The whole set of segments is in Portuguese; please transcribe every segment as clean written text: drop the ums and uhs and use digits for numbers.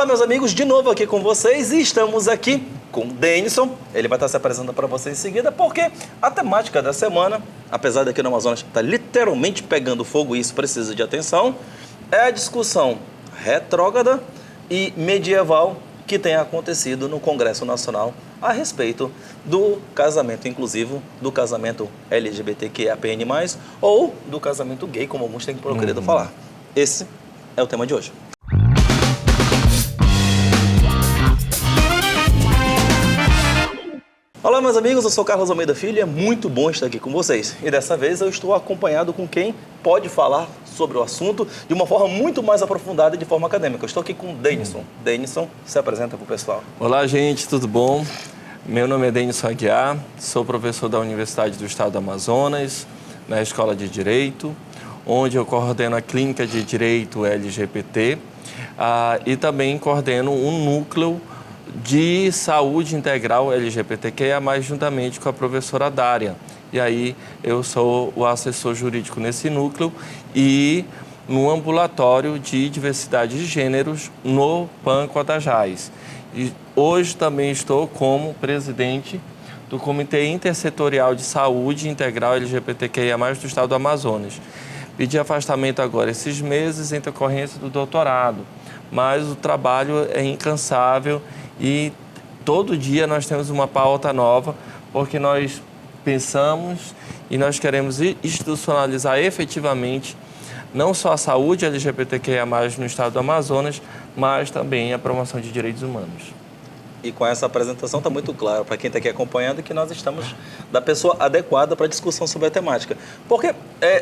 Olá, meus amigos, de novo aqui com vocês e estamos aqui com o Denison. Ele vai estar se apresentando para vocês em seguida, porque a temática da semana, apesar daqui no Amazonas estar literalmente pegando fogo e isso precisa de atenção, é a discussão retrógrada e medieval que tem acontecido no Congresso Nacional a respeito do casamento inclusivo, do casamento LGBTQIAPN+, ou do casamento gay, como alguns têm procurado falar. Esse é o tema de hoje. Olá, meus amigos, eu sou Carlos Almeida Filho e é muito bom estar aqui com vocês. E dessa vez eu estou acompanhado com quem pode falar sobre o assunto de uma forma muito mais aprofundada e de forma acadêmica. Eu estou aqui com o Denison. Denison, se apresenta para o pessoal. Olá, gente, tudo bom? Meu nome é Denison Aguiar, sou professor da Universidade do Estado do Amazonas, na Escola de Direito, onde eu coordeno a Clínica de Direito LGBT e também coordeno um núcleo de saúde integral LGBTQIA+, juntamente com a professora Dária. E aí eu sou o assessor jurídico nesse núcleo e no ambulatório de diversidade de gêneros no PAN Cotajás. E hoje também estou como presidente do Comitê Intersetorial de Saúde Integral LGBTQIA+, do Estado do Amazonas. Pedi afastamento agora esses meses em decorrência do doutorado, mas o trabalho é incansável e todo dia nós temos uma pauta nova, porque nós pensamos e nós queremos institucionalizar efetivamente não só a saúde LGBTQIA+, no estado do Amazonas, mas também a promoção de direitos humanos. E com essa apresentação está muito claro para quem está aqui acompanhando que nós estamos da pessoa adequada para a discussão sobre a temática. Porque,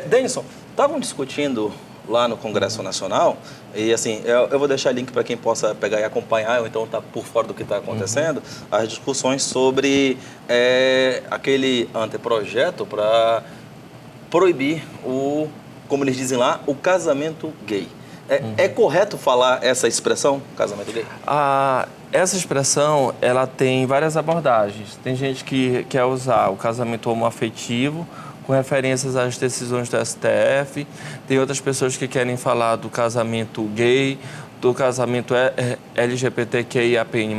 Denison, estavam discutindo lá no Congresso Nacional, e assim, eu vou deixar link para quem possa pegar e acompanhar, ou então tá por fora do que está acontecendo, as discussões sobre aquele anteprojeto para proibir como eles dizem lá, o casamento gay. É correto falar essa expressão, casamento gay? Essa expressão, ela tem várias abordagens. Tem gente que quer usar o casamento homoafetivo, com referências às decisões do STF. Tem outras pessoas que querem falar do casamento gay, do casamento LGBTQIAPN+,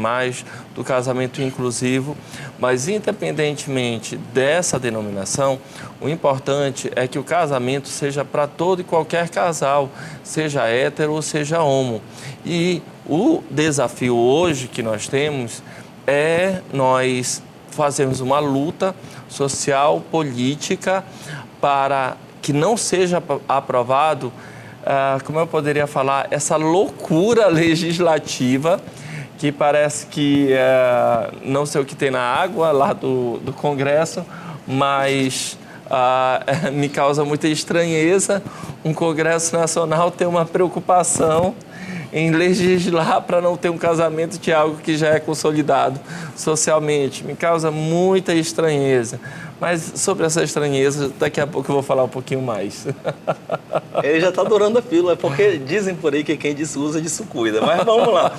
do casamento inclusivo. Mas, independentemente dessa denominação, o importante é que o casamento seja para todo e qualquer casal, seja hétero ou seja homo. E o desafio hoje que nós temos é nós fazermos uma luta social, política, para que não seja aprovado, como eu poderia falar, essa loucura legislativa que parece que não sei o que tem na água lá do Congresso, mas me causa muita estranheza um Congresso Nacional ter uma preocupação em legislar para não ter um casamento de algo que já é consolidado socialmente. Me causa muita estranheza. Mas sobre essa estranheza, daqui a pouco eu vou falar um pouquinho mais. Ele já está adorando a pílula, porque dizem por aí que quem disso usa, disso cuida. Mas vamos lá.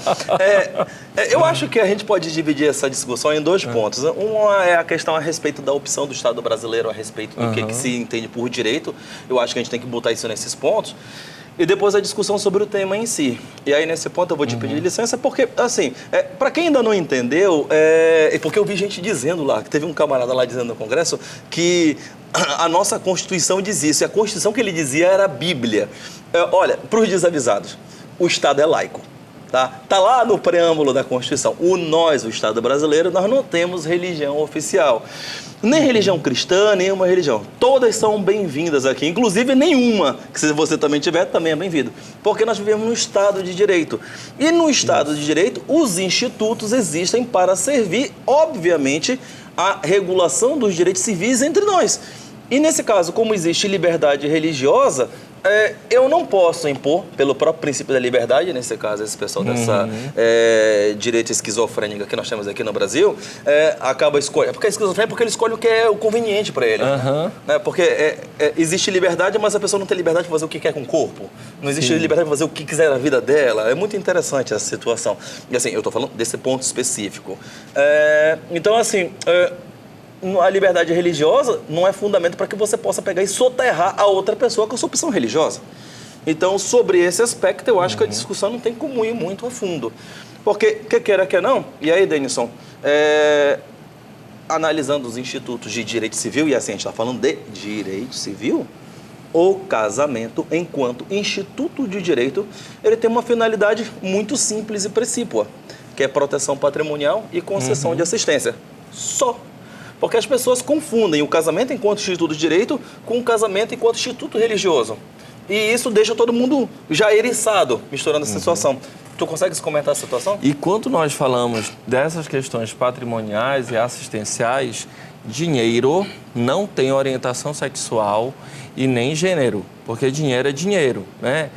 Eu acho que a gente pode dividir essa discussão em dois pontos. Uma é a questão a respeito da opção do Estado brasileiro a respeito do que se entende por direito. Eu acho que a gente tem que botar isso nesses pontos. E depois a discussão sobre o tema em si. E aí, nesse ponto, eu vou te pedir licença, porque, assim, para quem ainda não entendeu, porque eu vi gente dizendo lá, que teve um camarada lá dizendo no Congresso, que a nossa Constituição diz isso, e a Constituição que ele dizia era a Bíblia. Olha, para os desavisados, o Estado é laico. Tá lá no preâmbulo da Constituição. O Estado brasileiro, nós não temos religião oficial. Nem religião cristã, nenhuma religião. Todas são bem-vindas aqui, inclusive nenhuma, que se você também tiver, também é bem-vindo. Porque nós vivemos no Estado de Direito. E no Estado de Direito, os institutos existem para servir, obviamente, a regulação dos direitos civis entre nós. E nesse caso, como existe liberdade religiosa, eu não posso impor, pelo próprio princípio da liberdade, nesse caso, esse pessoal dessa direita esquizofrênica que nós temos aqui no Brasil, acaba escolhendo. Porque é esquizofrênico porque ele escolhe o que é o conveniente para ele. Né? Porque existe liberdade, mas a pessoa não tem liberdade para fazer o que quer com o corpo. Não existe liberdade para fazer o que quiser na vida dela. É muito interessante essa situação. E assim, eu estou falando desse ponto específico. Então, assim, a liberdade religiosa não é fundamento para que você possa pegar e soterrar a outra pessoa com a sua opção religiosa. Então, sobre esse aspecto, eu acho que a discussão não tem como ir muito a fundo. Porque, quer queira, quer não, e aí, Denison, analisando os institutos de direito civil, e assim a gente está falando de direito civil, o casamento, enquanto instituto de direito, ele tem uma finalidade muito simples e precípua, que é proteção patrimonial e concessão de assistência. Só. Porque as pessoas confundem o casamento enquanto instituto de direito com o casamento enquanto instituto religioso. E isso deixa todo mundo já eriçado, misturando essa situação. Tu consegues comentar a situação? E quando nós falamos dessas questões patrimoniais e assistenciais, dinheiro não tem orientação sexual e nem gênero, porque dinheiro é dinheiro, né?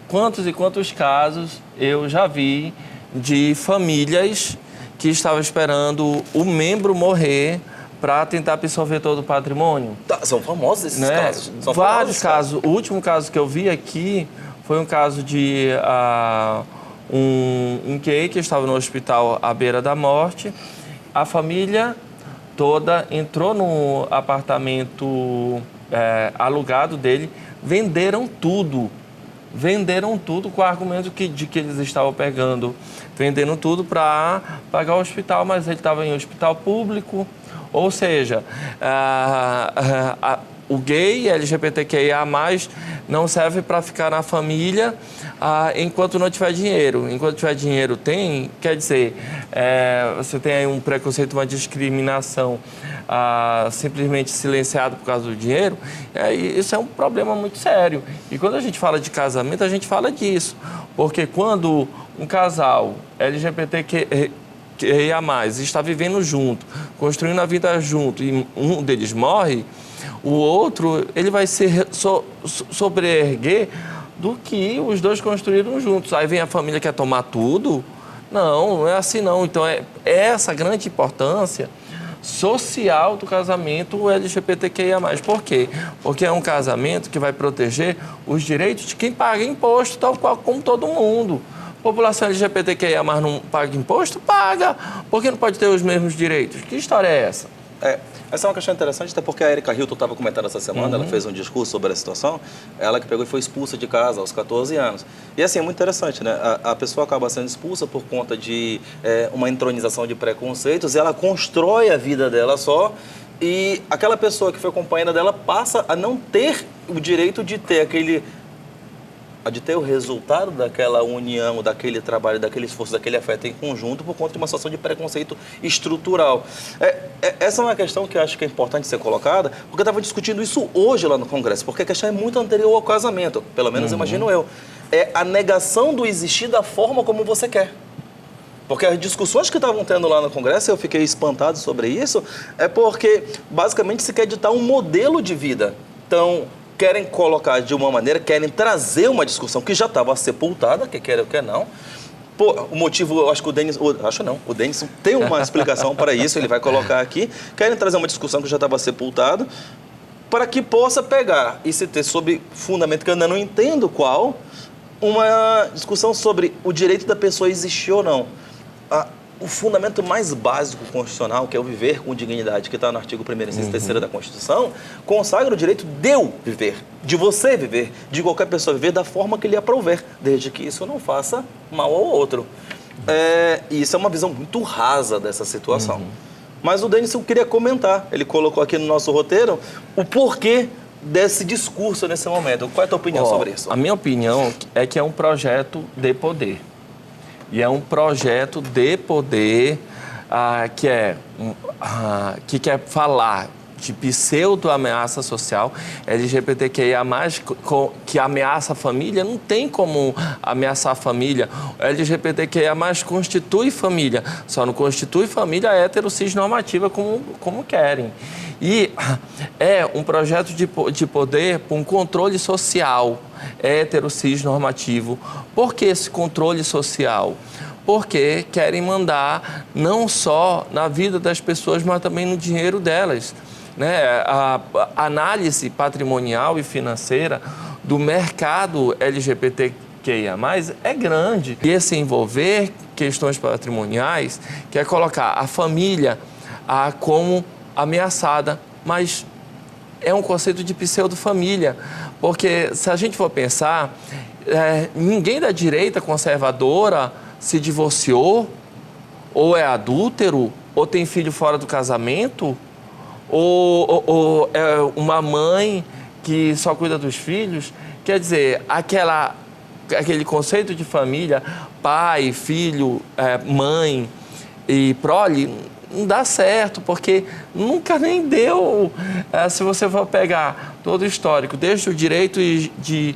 Quantos e quantos casos eu já vi de famílias que estavam esperando o membro morrer para tentar absorver todo o patrimônio? São famosos esses casos. São vários casos. O último caso que eu vi aqui foi um caso de um gay que estava no hospital à beira da morte. A família toda entrou no apartamento alugado dele, venderam tudo com o argumento de que eles estavam vendendo tudo para pagar o hospital, mas ele estava em hospital público, ou seja, o gay LGBTQIA+, não serve para ficar na família enquanto não tiver dinheiro. Enquanto tiver dinheiro quer dizer, você tem aí um preconceito, uma discriminação simplesmente silenciado por causa do dinheiro, isso é um problema muito sério. E quando a gente fala de casamento, a gente fala disso, porque quando um casal LGBTQIA+, está vivendo junto, construindo a vida junto, e um deles morre, o outro ele vai se sobreerguer do que os dois construíram juntos. Aí vem a família que quer tomar tudo. Não é assim não. Então é essa grande importância social do casamento LGBTQIA+. Por quê? Porque é um casamento que vai proteger os direitos de quem paga imposto, tal qual como todo mundo. População LGBTQIA+, não paga imposto? Paga! Por que não pode ter os mesmos direitos? Que história é essa? Essa é uma questão interessante, até porque a Erika Hilton estava comentando essa semana, ela fez um discurso sobre a situação, ela que pegou e foi expulsa de casa aos 14 anos. E assim, é muito interessante, né? A pessoa acaba sendo expulsa por conta de uma entronização de preconceitos, e ela constrói a vida dela só, e aquela pessoa que foi companheira dela passa a não ter o direito de ter de ter o resultado daquela união, daquele trabalho, daquele esforço, daquele afeto em conjunto por conta de uma situação de preconceito estrutural. Essa é uma questão que eu acho que é importante ser colocada, porque eu estava discutindo isso hoje lá no Congresso, porque a questão é muito anterior ao casamento, pelo menos imagino eu. É a negação do existir da forma como você quer. Porque as discussões que estavam tendo lá no Congresso, eu fiquei espantado sobre isso, é porque basicamente se quer ditar um modelo de vida. Então, querem colocar de uma maneira, querem trazer uma discussão que já estava sepultada, que quer ou quer não. O motivo, eu acho que o Denison tem uma explicação para isso, ele vai colocar aqui. Querem trazer uma discussão que já estava sepultada, para que possa pegar e se ter sob fundamento que eu ainda não entendo qual, uma discussão sobre o direito da pessoa existir ou não. O fundamento mais básico constitucional, que é o viver com dignidade, que está no artigo 1º, inciso 3º da Constituição, consagra o direito de eu viver, de você viver, de qualquer pessoa viver da forma que lhe aprouver, desde que isso não faça mal ao outro. E isso é uma visão muito rasa dessa situação. Mas o Denison queria comentar, ele colocou aqui no nosso roteiro, o porquê desse discurso nesse momento. Qual é a tua opinião sobre isso? A minha opinião é que é um projeto de poder. E é um projeto de poder que quer falar de pseudo-ameaça social. LGBTQIA+, que ameaça a família, não tem como ameaçar a família. LGBTQIA+, constitui família, só não constitui família hétero cis-normativa como querem. E é um projeto de poder para um controle social hétero cis-normativo. Por que esse controle social? Porque querem mandar não só na vida das pessoas, mas também no dinheiro delas. Né? A análise patrimonial e financeira do mercado LGBTQIA+, é grande. E esse envolver questões patrimoniais quer colocar a família como ameaçada, mas é um conceito de pseudo-família, Porque se a gente for pensar, ninguém da direita conservadora se divorciou, ou é adúltero, ou tem filho fora do casamento, ou é uma mãe que só cuida dos filhos. Quer dizer, aquele conceito de família, pai, filho, mãe e prole, não dá certo, porque nunca nem deu. Se você for pegar todo o histórico, desde o direito de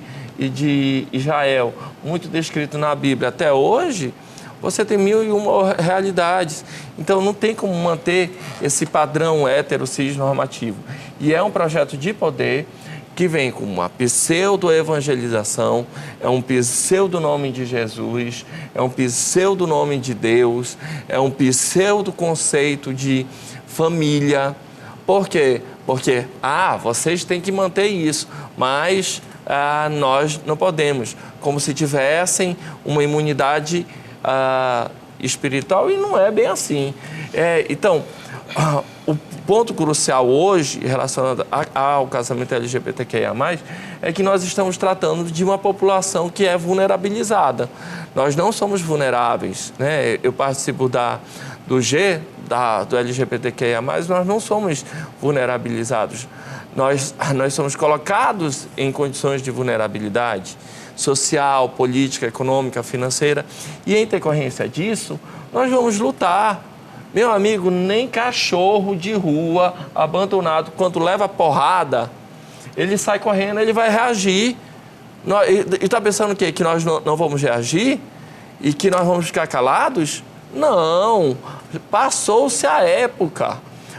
Israel, muito descrito na Bíblia, até hoje, você tem 1001 realidades. Então, não tem como manter esse padrão hétero cis normativo. E é um projeto de poder que vem com uma pseudo-evangelização, é um pseudo-nome de Jesus, é um pseudo-nome de Deus, é um pseudo-conceito de família. Por quê? Porque, vocês têm que manter isso, mas nós não podemos. Como se tivessem uma imunidade espiritual, e não é bem assim. Então, o ponto crucial hoje, relacionado ao casamento LGBTQIA+, é que nós estamos tratando de uma população que é vulnerabilizada. Nós não somos vulneráveis, né? Eu participo do LGBTQIA+, nós não somos vulnerabilizados. Nós somos colocados em condições de vulnerabilidade social, política, econômica, financeira. E em decorrência disso, nós vamos lutar. Meu amigo, nem cachorro de rua abandonado, quando leva porrada, ele sai correndo, ele vai reagir. E está pensando o quê? Que nós não vamos reagir? E que nós vamos ficar calados? Não, passou-se a época.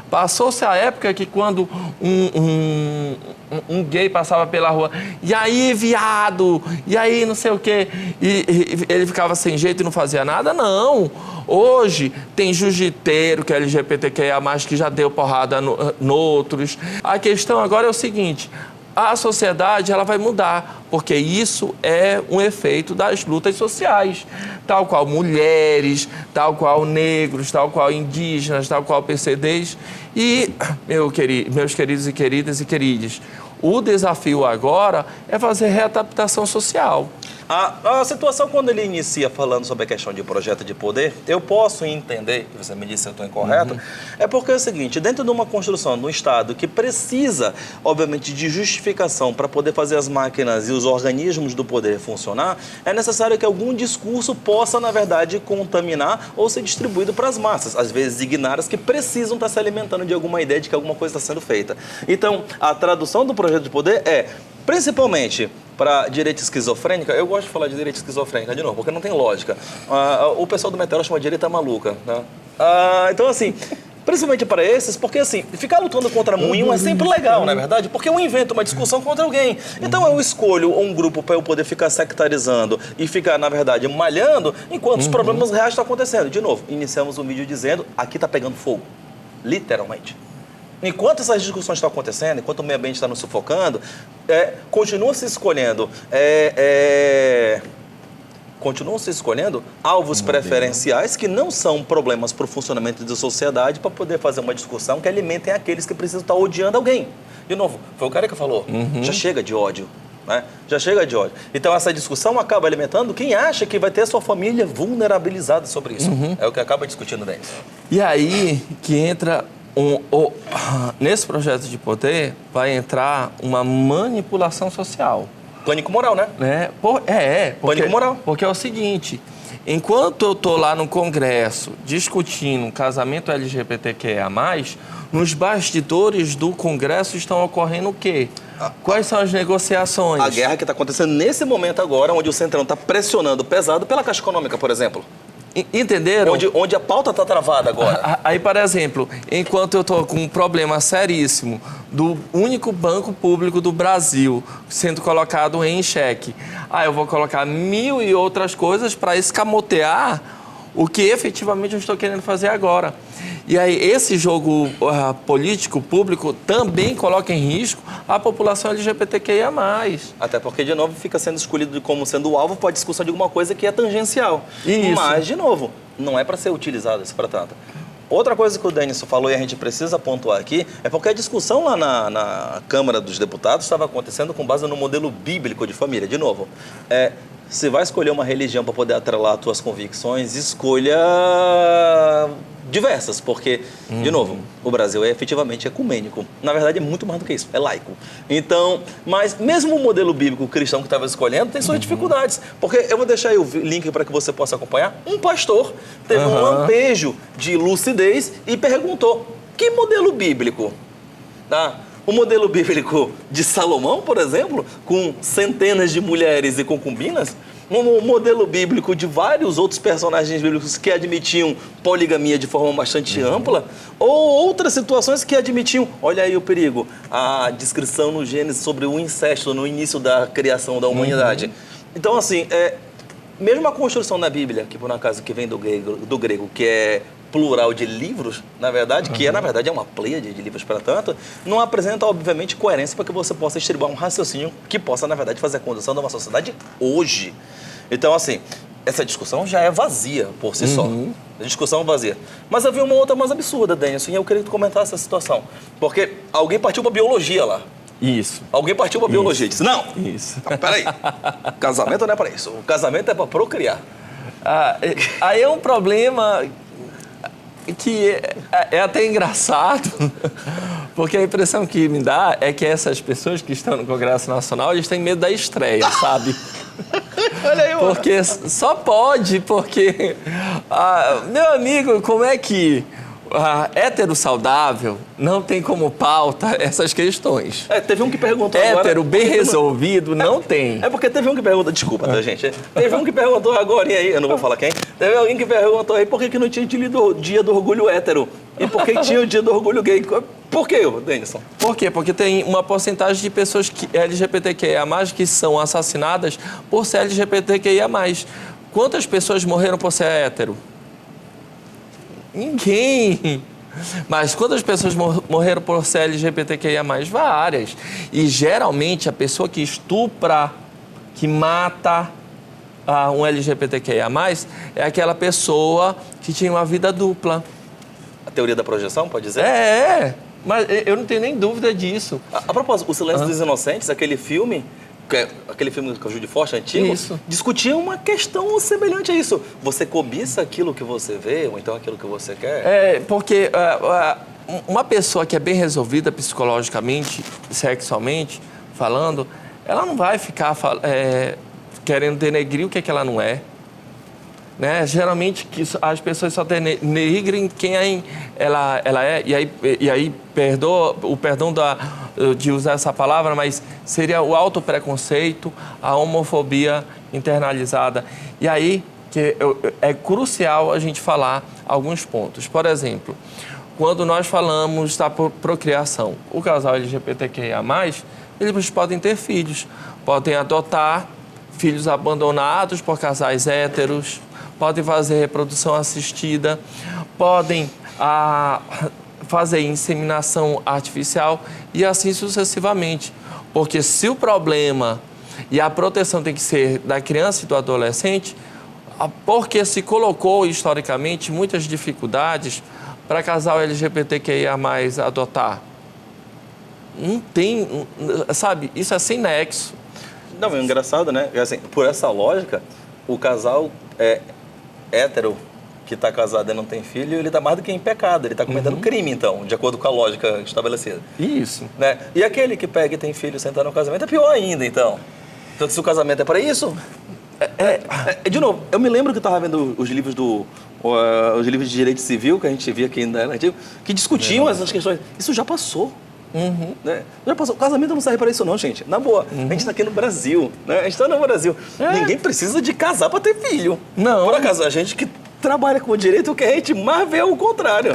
Passou-se a época que quando um gay passava pela rua, e aí, viado, e aí, não sei o quê, e ele ficava sem jeito e não fazia nada? Não. Hoje tem jiu-jiteiro que é LGBTQIA+, que já deu porrada noutros. A questão agora é o seguinte: a sociedade ela vai mudar, porque isso é um efeito das lutas sociais, tal qual mulheres, tal qual negros, tal qual indígenas, tal qual PCDs. E, meus queridos e queridas, o desafio agora é fazer readaptação social. A situação, quando ele inicia falando sobre a questão de projeto de poder, eu posso entender, você me disse se eu estou incorreto, é porque é o seguinte: dentro de uma construção de um Estado que precisa, obviamente, de justificação para poder fazer as máquinas e os organismos do poder funcionar, é necessário que algum discurso possa, na verdade, contaminar ou ser distribuído para as massas, às vezes ignaras, que precisam estar se alimentando de alguma ideia de que alguma coisa está sendo feita. Então, a tradução do projeto de poder é, principalmente para direita esquizofrênica, eu gosto de falar de direita esquizofrênica de novo, porque não tem lógica. O pessoal do Meteoro chama de direita maluca, né? Então, assim, principalmente para esses, porque, assim, ficar lutando contra moinho é sempre legal, não é verdade? Porque eu invento uma discussão contra alguém. Então, eu escolho um grupo para eu poder ficar sectarizando e ficar, na verdade, malhando, enquanto os problemas reais estão acontecendo. De novo, iniciamos o vídeo dizendo, aqui está pegando fogo, literalmente. Enquanto essas discussões estão acontecendo, enquanto o meio ambiente está nos sufocando, continua se escolhendo alvos preferenciais que não são problemas para o funcionamento da sociedade, para poder fazer uma discussão que alimentem aqueles que precisam estar odiando alguém. De novo, foi o cara que falou, já chega de ódio. Né? Já chega de ódio. Então, essa discussão acaba alimentando quem acha que vai ter a sua família vulnerabilizada sobre isso. É o que acaba discutindo dentro. E aí que entra... nesse projeto de poder vai entrar uma manipulação social. Pânico moral, né? Pânico moral. Porque é o seguinte: enquanto eu estou lá no Congresso discutindo casamento LGBTQIA+, nos bastidores do Congresso estão ocorrendo o quê? Quais são as negociações? A guerra que está acontecendo nesse momento agora, onde o Centrão está pressionando pesado pela Caixa Econômica, por exemplo. Entenderam? Onde a pauta está travada agora. Aí, por exemplo, enquanto eu estou com um problema seríssimo do único banco público do Brasil sendo colocado em xeque, eu vou colocar 1000 e outras coisas para escamotear o que efetivamente eu estou querendo fazer agora. E aí, esse jogo político público também coloca em risco a população LGBTQIA+. Até porque, de novo, fica sendo escolhido como sendo o alvo para a discussão de alguma coisa que é tangencial. Isso. Mas, de novo, não é para ser utilizado isso para tanto. outra coisa que o Denison falou e a gente precisa pontuar aqui é porque a discussão lá na Câmara dos Deputados estava acontecendo com base no modelo bíblico de família. De novo, se vai escolher uma religião para poder atrelar as tuas convicções, escolha diversas, porque, de novo, o Brasil é efetivamente ecumênico. Na verdade, é muito mais do que isso, é laico. Então, mas mesmo o modelo bíblico cristão que estava escolhendo tem suas dificuldades. Porque eu vou deixar aí o link para que você possa acompanhar. Um pastor teve um lampejo de lucidez e perguntou, que modelo bíblico? Tá? O modelo bíblico de Salomão, por exemplo, com centenas de mulheres e concubinas, um modelo bíblico de vários outros personagens bíblicos que admitiam poligamia de forma bastante ampla, ou outras situações que admitiam, olha aí o perigo, a descrição no Gênesis sobre o incesto no início da criação da humanidade. Então, assim, mesmo a construção na Bíblia, que por um acaso que vem do grego, que é plural de livros, na verdade, que na verdade é uma pleiade de livros para tanto, não apresenta, obviamente, coerência para que você possa distribuir um raciocínio que possa, na verdade, fazer a condução de uma sociedade hoje. Então, assim, essa discussão já é vazia por si só. A discussão é vazia. Mas havia uma outra mais absurda, Denison, e eu queria que tu comentasse essa situação. Porque alguém partiu para biologia lá. Isso. Alguém partiu para biologia e disse, não, Isso. não, peraí, casamento não é para isso, o casamento é para procriar. Aí é um problema que é até engraçado, porque a impressão que me dá é que essas pessoas que estão no Congresso Nacional, eles têm medo da estreia, sabe? Olha aí, mano. Porque só pode, porque... meu amigo, como é que hétero saudável não tem como pauta essas questões? Teve um que perguntou agora... Hétero bem resolvido não tem. É porque teve um que perguntou... Desculpa, tá, gente? Teve um que perguntou agora, e aí, eu não vou falar quem. Teve alguém que perguntou aí por que não tinha o dia do orgulho hétero. E por que tinha o dia do orgulho gay? Por quê, Denison? Por quê? Porque tem uma porcentagem de pessoas LGBTQIA+, que são assassinadas por ser LGBTQIA+. Quantas pessoas morreram por ser hétero? Ninguém. Mas quantas pessoas morreram por ser LGBTQIA+? Várias. E geralmente a pessoa que estupra, que mata um LGBTQIA+, é aquela pessoa que tinha uma vida dupla. A teoria da projeção, pode dizer? Mas eu não tenho nem dúvida disso. A propósito, O Silêncio dos Inocentes, aquele filme com o Judy Foster antigo, Isso. discutia uma questão semelhante a isso. Você cobiça aquilo que você vê, ou então aquilo que você quer? Porque uma pessoa que é bem resolvida psicologicamente, sexualmente falando, ela não vai ficar querendo denegrir o que que ela não é. Né? Geralmente as pessoas só denigrem quem ela é, e aí o perdão de usar essa palavra, mas seria o autopreconceito, a homofobia internalizada. E aí que é crucial a gente falar alguns pontos. Por exemplo, quando nós falamos da procriação, o casal LGBTQIA+, eles podem ter filhos, podem adotar filhos abandonados por casais héteros, podem fazer reprodução assistida, podem fazer inseminação artificial e assim sucessivamente. Porque se o problema e a proteção tem que ser da criança e do adolescente, porque se colocou historicamente muitas dificuldades para casal LGBTQIA+ adotar. Não tem, sabe, isso é sem nexo. Não, é engraçado, né? Assim, por essa lógica, o casal hétero que está casado e não tem filho, ele está mais do que em pecado, ele está cometendo crime, então, de acordo com a lógica estabelecida. Isso. Né? E aquele que pega e tem filho sem estar no casamento é pior ainda, então. Então, se o casamento é para isso... de novo, eu me lembro que eu estava vendo os livros os livros de direito civil, que a gente via aqui ainda antigo, que discutiam essas questões. Isso já passou. Né? Já passou. O casamento não serve para isso não, gente. Na boa, a gente está aqui no Brasil, né? A gente está no Brasil. Ninguém precisa de casar para ter filho. Não. Por acaso, a gente que trabalha com o direito, o que a gente mais vê é o contrário.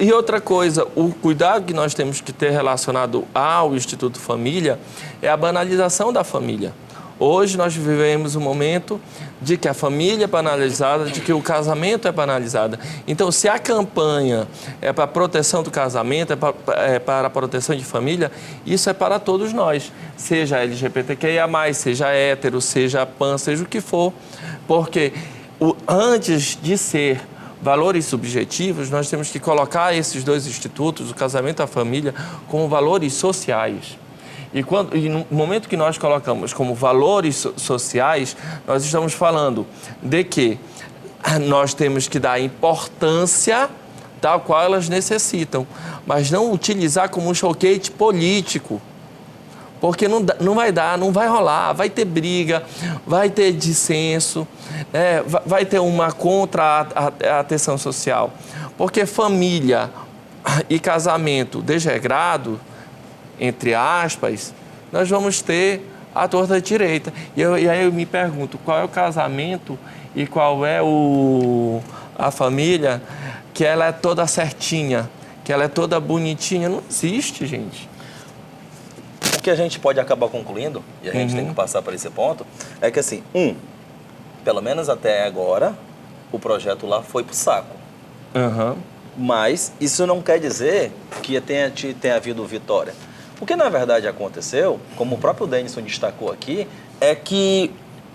E outra coisa, o cuidado que nós temos que ter relacionado ao Instituto Família é a banalização da família. Hoje nós vivemos um momento de que a família é banalizada, de que o casamento é banalizado. Então, se a campanha é para a proteção do casamento, é para a proteção de família, isso é para todos nós. Seja LGBTQIA+, seja hétero, seja pan, seja o que for. Porque antes de ser valores subjetivos, nós temos que colocar esses dois institutos, o casamento e a família, como valores sociais. E no momento que nós colocamos como valores sociais, nós estamos falando de que nós temos que dar importância tal qual elas necessitam, mas não utilizar como um choquete político, porque não vai dar, não vai rolar, vai ter briga, vai ter dissenso, vai ter uma contra-atenção social, porque família e casamento desregrado, entre aspas, nós vamos ter a torta direita. E aí eu me pergunto, qual é o casamento e qual é a família que ela é toda certinha, que ela é toda bonitinha? Não existe, gente. O que a gente pode acabar concluindo, e a gente tem que passar para esse ponto, é que assim, pelo menos até agora, o projeto lá foi pro saco. Mas isso não quer dizer que tenha havido vitória. O que na verdade aconteceu, como o próprio Denison destacou aqui, é que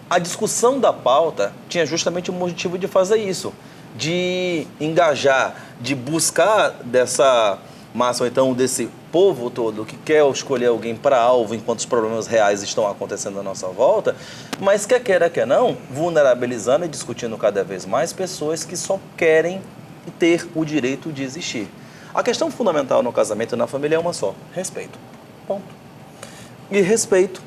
a discussão da pauta tinha justamente o motivo de fazer isso, de engajar, de buscar dessa massa, ou então desse povo todo que quer escolher alguém para alvo enquanto os problemas reais estão acontecendo à nossa volta, mas quer queira, quer não, vulnerabilizando e discutindo cada vez mais pessoas que só querem ter o direito de existir. A questão fundamental no casamento e na família é uma só: respeito. Ponto. E respeito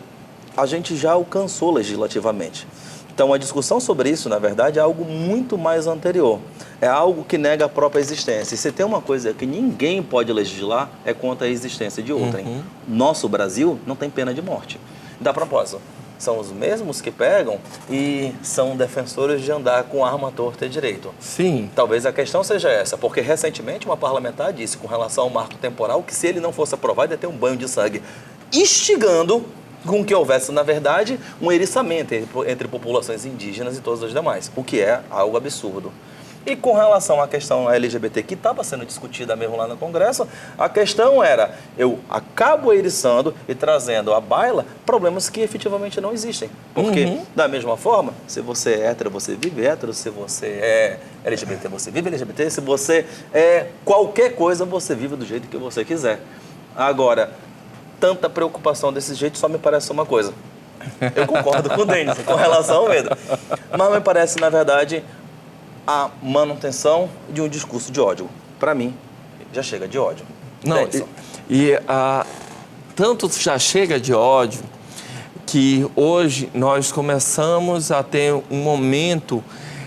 a gente já alcançou legislativamente. Então a discussão sobre isso, na verdade, é algo muito mais anterior. É algo que nega a própria existência. E se tem uma coisa que ninguém pode legislar, é contra a existência de outrem. Nosso Brasil não tem pena de morte. Da propósito, são os mesmos que pegam e são defensores de andar com arma torta e direito. Sim. Talvez a questão seja essa, porque recentemente uma parlamentar disse com relação ao marco temporal que se ele não fosse aprovado ia ter um banho de sangue, instigando com que houvesse, na verdade, um eriçamento entre populações indígenas e todas as demais, o que é algo absurdo. E com relação à questão LGBT que estava sendo discutida mesmo lá no Congresso, a questão era, eu acabo eriçando e trazendo à baila problemas que efetivamente não existem. Porque, da mesma forma, se você é hétero, você vive hétero, se você é LGBT, você vive LGBT, se você é qualquer coisa, você vive do jeito que você quiser. Agora, tanta preocupação desse jeito só me parece uma coisa. Eu concordo com o Denis com relação ao medo. Mas me parece, na verdade, a manutenção de um discurso de ódio. Para mim, já chega de ódio. Não, tanto já chega de ódio que hoje nós começamos a ter um momento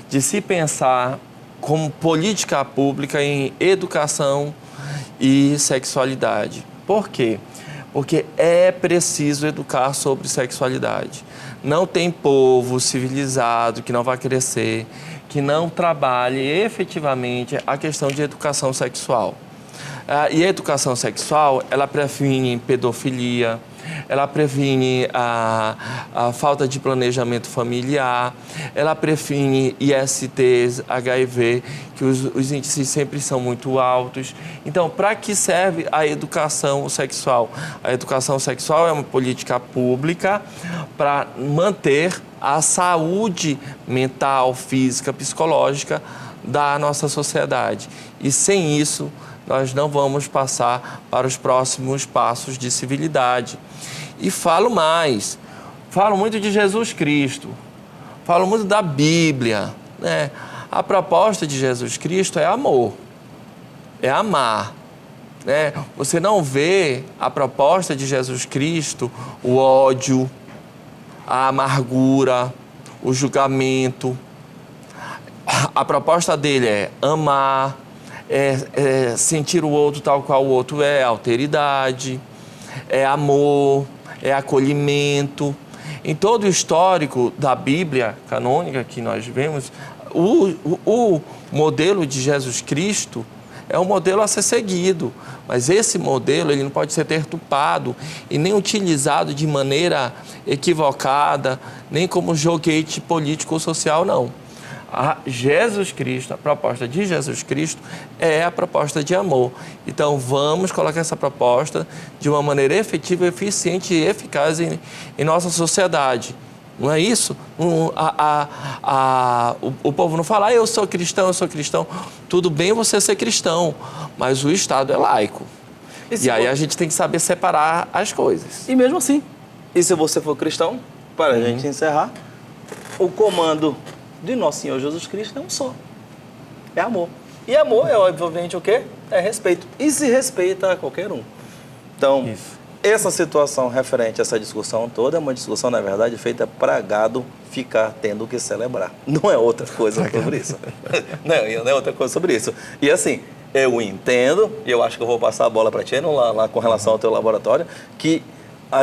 de se pensar como política pública em educação e sexualidade. Por quê? Porque é preciso educar sobre sexualidade. Não tem povo civilizado que não vai crescer, que não trabalhe efetivamente a questão de educação sexual. E a educação sexual, ela previne pedofilia, ela previne a falta de planejamento familiar, ela previne ISTs, HIV, que os índices sempre são muito altos. Então, para que serve a educação sexual? A educação sexual é uma política pública para manter a saúde mental, física, psicológica da nossa sociedade. E sem isso, nós não vamos passar para os próximos passos de civilidade. E falo mais, falo muito de Jesus Cristo, falo muito da Bíblia, né? A proposta de Jesus Cristo é amor, é amar, né? Você não vê a proposta de Jesus Cristo, o ódio, a amargura, o julgamento. A proposta dele é amar, é sentir o outro tal qual o outro é, alteridade, é amor, é acolhimento. Em todo o histórico da Bíblia canônica que nós vemos, o modelo de Jesus Cristo é um modelo a ser seguido, mas esse modelo ele não pode ser deturpado e nem utilizado de maneira equivocada, nem como joguete político ou social, não. Jesus Cristo, a proposta de Jesus Cristo é a proposta de amor. Então, vamos colocar essa proposta de uma maneira efetiva, eficiente e eficaz em nossa sociedade. Não é isso? O povo não fala, eu sou cristão, eu sou cristão. Tudo bem você ser cristão, mas o Estado é laico. E aí a gente tem que saber separar as coisas. E mesmo assim, e se você for cristão, para a gente encerrar, o comando de nosso Senhor Jesus Cristo é um só. É amor. E amor é, obviamente, o quê? É respeito. E se respeita a qualquer um. Então, essa situação referente a essa discussão toda é uma discussão, na verdade, feita para gado ficar tendo que celebrar. Não é outra coisa sobre isso. Não é outra coisa sobre isso. E assim, eu entendo, e eu acho que eu vou passar a bola para ti, lá com relação ao teu laboratório, que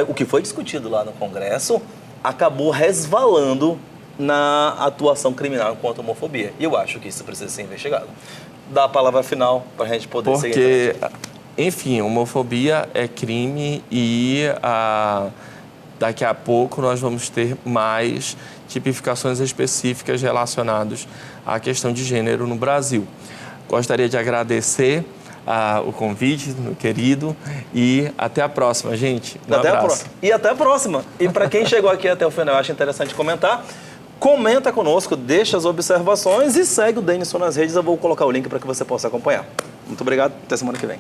o que foi discutido lá no Congresso acabou resvalando na atuação criminal contra a homofobia. E eu acho que isso precisa ser investigado. Dá a palavra final para a gente poder seguir. Porque, enfim, homofobia é crime e daqui a pouco nós vamos ter mais tipificações específicas relacionadas à questão de gênero no Brasil. Gostaria de agradecer o convite, meu querido, e até a próxima, gente. Um abraço. E até a próxima. E para quem chegou aqui até o final, eu acho interessante comentar. Comenta conosco, deixa as observações e segue o Denison nas redes. Eu vou colocar o link para que você possa acompanhar. Muito obrigado, até semana que vem.